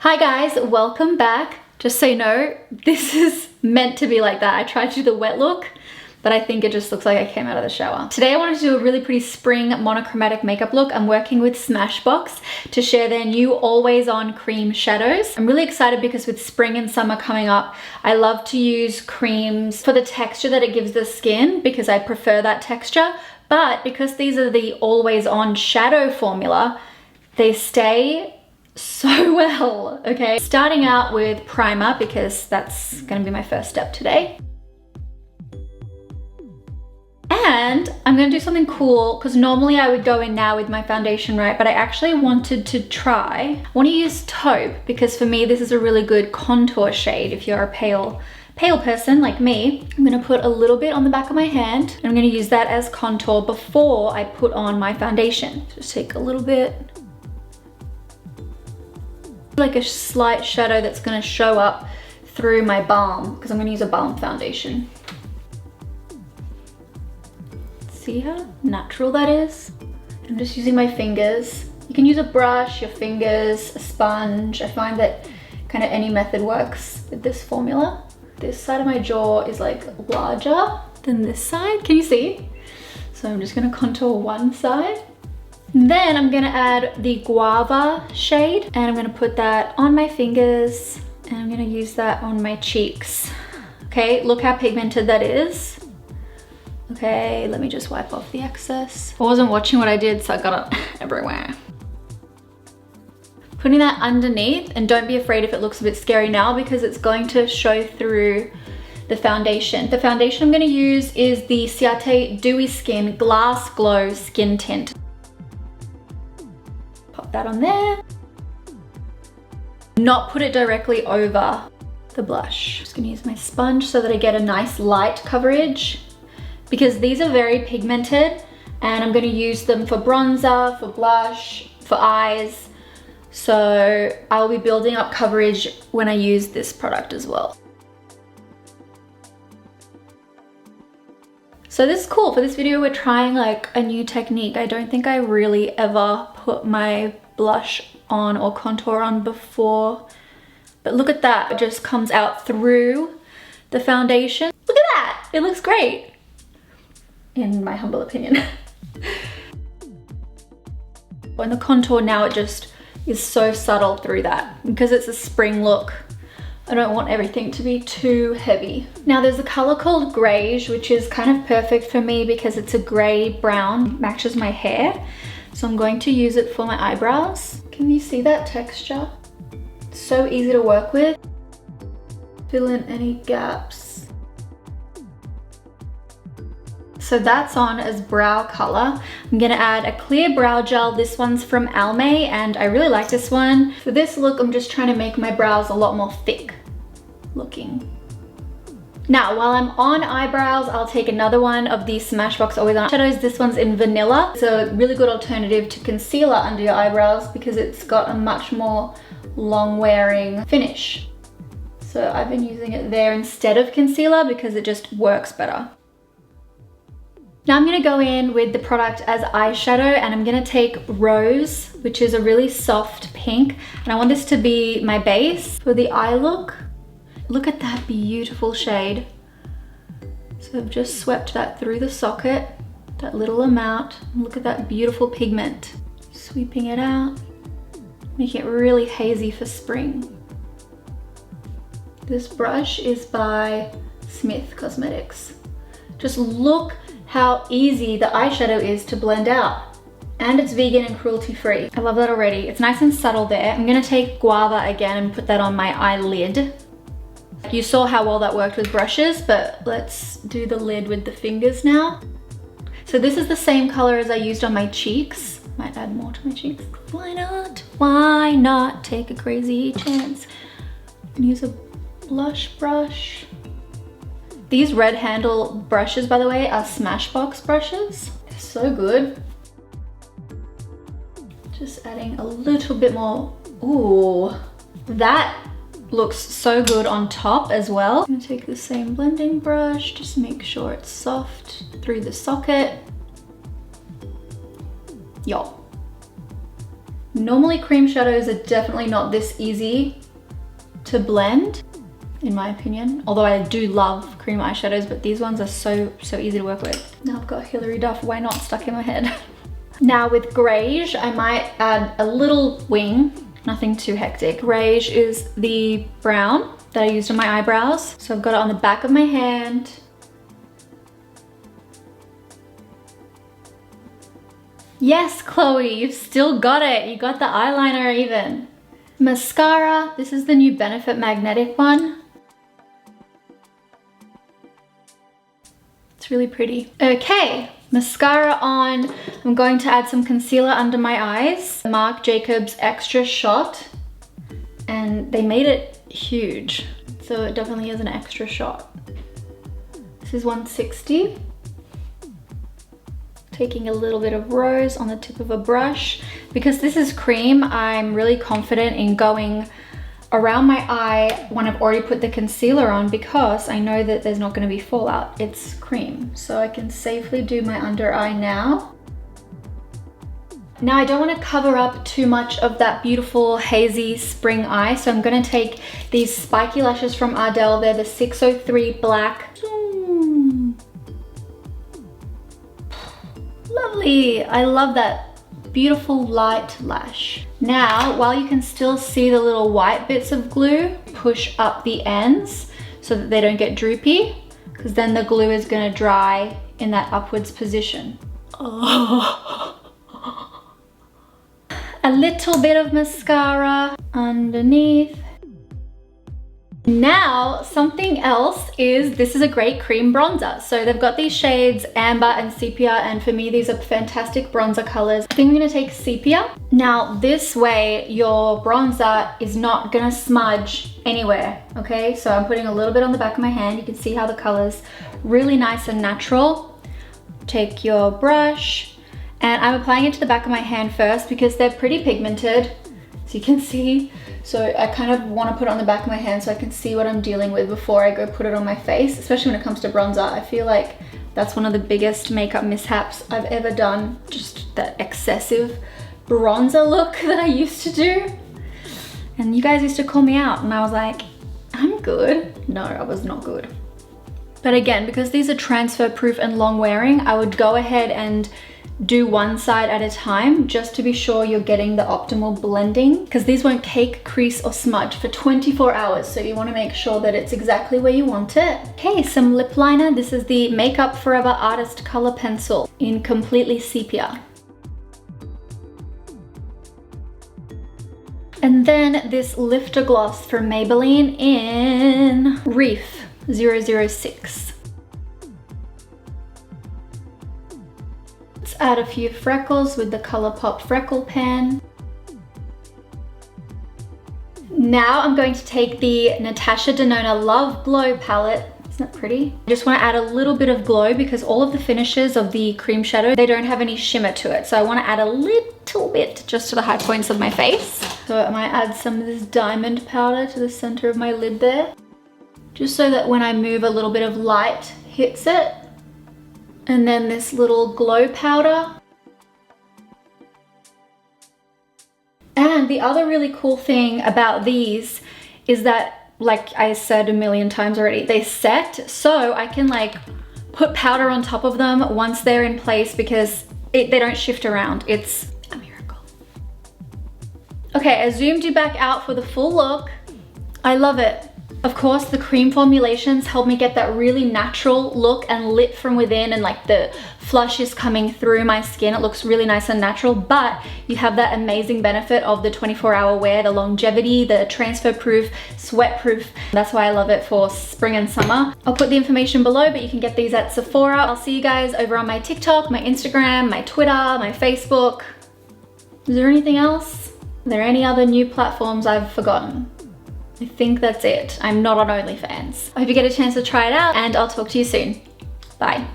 Hi guys, welcome back. Just so you know, this is meant to be like that. I tried to do the wet look, but I think it just looks like I came out of the shower. Today I wanted to do a really pretty spring monochromatic makeup look. I'm working with Smashbox to share their new always on cream shadows. I'm really excited because with spring and summer coming up, I love to use creams for the texture that it gives the skin because I prefer that texture. But because these are the always on shadow formula, they stay so well, okay? Starting out with primer because that's gonna be my first step today. And I'm gonna do something cool because normally I would go in now with my foundation, right? But I actually wanted to try, I wanna use Taupe because for me, this is a really good contour shade if you're a pale person like me. I'm gonna put a little bit on the back of my hand and I'm gonna use that as contour before I put on my foundation. Just take a little bit. Like a slight shadow that's gonna show up through my balm because I'm gonna use a balm foundation. See how natural that is? I'm just using my fingers. You can use a brush, your fingers, a sponge. I find that kind of any method works with this formula. This side of my jaw is like larger than this side. Can you see? So I'm just gonna contour one side. Then I'm gonna add the Guava shade and I'm gonna put that on my fingers and I'm gonna use that on my cheeks. Okay, look how pigmented that is. Okay, let me just wipe off the excess. I wasn't watching what I did, so I got it everywhere. Putting that underneath, and don't be afraid if it looks a bit scary now because it's going to show through the foundation. The foundation I'm gonna use is the Ciate Dewy Skin Glass Glow Skin Tint. Pop that on there. Not put it directly over the blush. Just gonna use my sponge so that I get a nice light coverage because these are very pigmented and I'm gonna use them for bronzer, for blush, for eyes. So I'll be building up coverage when I use this product as well. So this is cool. For this video, we're trying like a new technique. I don't think I really ever put my blush on or contour on before. But look at that, it just comes out through the foundation. Look at that, it looks great, in my humble opinion. On the contour now, it just is so subtle through that. Because it's a spring look, I don't want everything to be too heavy. Now there's a color called Greige, which is kind of perfect for me because it's a gray brown, matches my hair. So I'm going to use it for my eyebrows. Can you see that texture? It's so easy to work with. Fill in any gaps. So that's on as brow color. I'm gonna add a clear brow gel. This one's from Almay and I really like this one. For this look, I'm just trying to make my brows a lot more thick looking. Now, while I'm on eyebrows, I'll take another one of these Smashbox Always On shadows. This one's in Vanilla. It's a really good alternative to concealer under your eyebrows because it's got a much more long wearing finish. So I've been using it there instead of concealer because it just works better. Now I'm gonna go in with the product as eyeshadow and I'm gonna take Rose, which is a really soft pink. And I want this to be my base for the eye look. Look at that beautiful shade. So I've just swept that through the socket, that little amount. Look at that beautiful pigment. Sweeping it out, making it really hazy for spring. This brush is by Smith Cosmetics. Just look how easy the eyeshadow is to blend out. And it's vegan and cruelty free. I love that already. It's nice and subtle there. I'm gonna take Guava again and put that on my eyelid. You saw how well that worked with brushes, but let's do the lid with the fingers now. So this is the same color as I used on my cheeks. Might add more to my cheeks. Why not? Why not take a crazy chance? And use a blush brush. These red handle brushes, by the way, are Smashbox brushes. They're so good. Just adding a little bit more. Ooh, that looks so good on top as well. I'm gonna take the same blending brush, just make sure it's soft through the socket. Yo. Normally cream shadows are definitely not this easy to blend, in my opinion. Although I do love cream eyeshadows, but these ones are so easy to work with. Now I've got Hilary Duff, why not, stuck in my head. Now with Greige, I might add a little wing, nothing too hectic. Greige is the brown that I used on my eyebrows. So I've got it on the back of my hand. Yes, Chloe, you've still got it. You got the eyeliner even. Mascara, this is the new Benefit Magnetic one. It's really pretty. Okay, mascara on. I'm going to add some concealer under my eyes. Marc Jacobs Extra Shot. And they made it huge. So it definitely is an extra shot. This is 160. Taking a little bit of rose on the tip of a brush. Because this is cream, I'm really confident in going around my eye when I've already put the concealer on, because I know that there's not going to be fallout. It's cream. So I can safely do my under eye now. Now I don't want to cover up too much of that beautiful hazy spring eye, so I'm going to take these spiky lashes from Ardell. They're the 603 black. Lovely, I love that beautiful light lash. Now, while you can still see the little white bits of glue, push up the ends so that they don't get droopy, because then the glue is going to dry in that upwards position. Oh. A little bit of mascara underneath. Now, something else is, this is a great cream bronzer. So they've got these shades, Amber and Sepia, and for me, these are fantastic bronzer colors. I think I'm gonna take Sepia. Now, this way, your bronzer is not gonna smudge anywhere, okay? So I'm putting a little bit on the back of my hand. You can see how the color's really nice and natural. Take your brush, and I'm applying it to the back of my hand first because they're pretty pigmented, so you can see. So I kind of want to put it on the back of my hand so I can see what I'm dealing with before I go put it on my face, especially when it comes to bronzer. I feel like that's one of the biggest makeup mishaps I've ever done, just that excessive bronzer look that I used to do. And you guys used to call me out and I was like, I'm good. No, I was not good. But again, because these are transfer proof and long wearing, I would go ahead and do one side at a time just to be sure you're getting the optimal blending, because these won't cake, crease or smudge for 24 hours. So you want to make sure that it's exactly where you want it. Okay, some lip liner. This is the Makeup Forever Artist Color Pencil in Completely Sepia. And then this lifter gloss from Maybelline in Reef 006. Let's add a few freckles with the ColourPop Freckle Pen. Now I'm going to take the Natasha Denona Love Glow palette. Isn't that pretty? I just want to add a little bit of glow because all of the finishes of the cream shadow, they don't have any shimmer to it. So I want to add a little bit just to the high points of my face. So I might add some of this diamond powder to the center of my lid there, just so that when I move, a little bit of light hits it. And then this little glow powder. And the other really cool thing about these is that, like I said a million times already, they set, so I can like put powder on top of them once they're in place because they don't shift around. It's a miracle. Okay, I zoomed you back out for the full look. I love it. Of course, the cream formulations help me get that really natural look and lit from within, and like the flush is coming through my skin. It looks really nice and natural, but you have that amazing benefit of the 24-hour wear, the longevity, the transfer proof, sweat proof. That's why I love it for spring and summer. I'll put the information below, but you can get these at Sephora. I'll see you guys over on my TikTok, my Instagram, my Twitter, my Facebook. Is there anything else? Are there any other new platforms I've forgotten? I think that's it. I'm not on OnlyFans. I hope you get a chance to try it out, and I'll talk to you soon. Bye.